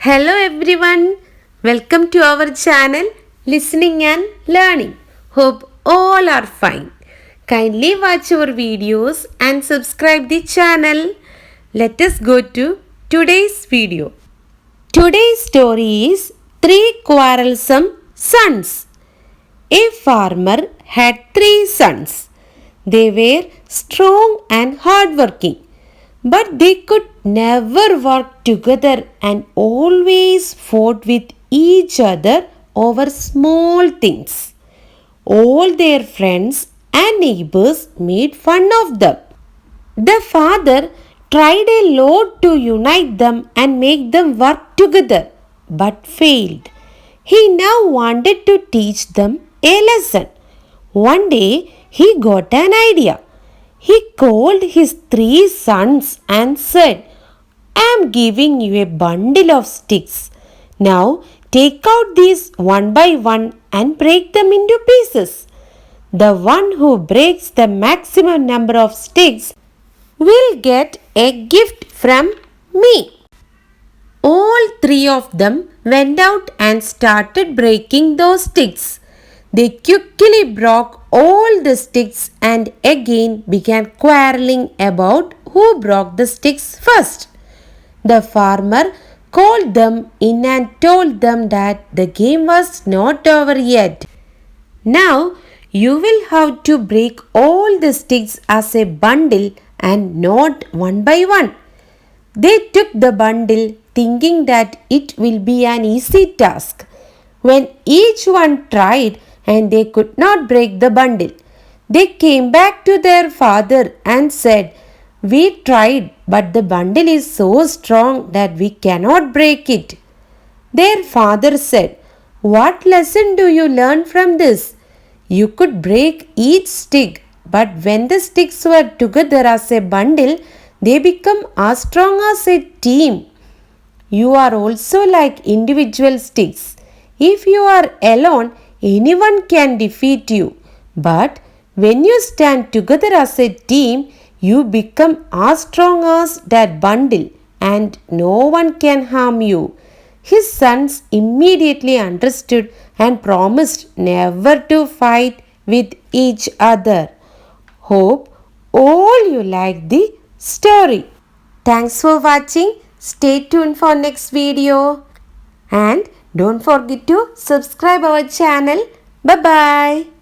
Hello everyone, welcome to our channel Listening and Learning. Hope all are fine. Kindly watch our videos and subscribe the channel. Let us go to today's video. Today's story is Three Quarrelsome Sons. A farmer had three sons. They were strong and hardworking, but they could never work together and always fought with each other over small things. All their friends and neighbors made fun of them. The father tried a lot to unite them and make them work together, but failed. He now wanted to teach them a lesson. One day he got an idea. He called his three sons and said, I am giving you a bundle of sticks. Now take out these one by one and break them into pieces. The one who breaks the maximum number of sticks will get a gift from me. All three of them went out and started breaking those sticks. They quickly broke all the sticks and again began quarreling about who broke the sticks first. The farmer called them in and told them that the game was not over yet. Now you will have to break all the sticks as a bundle and not one by one. They took the bundle thinking that it will be an easy task. When each one tried and they could not break the bundle, they came back to their father and said, We tried, but the bundle is so strong that we cannot break it. Their father said, What lesson do you learn from this? You could break each stick, but when the sticks were together as a bundle, they become as strong as a team. You are also like individual sticks. If you are alone, anyone can defeat you. But when you stand together as a team, you become as strong as that bundle and no one can harm you. His sons immediately understood and promised never to fight with each other. Hope all you like the story. Thanks for watching. Stay tuned for next video. And don't forget to subscribe our channel. Bye bye.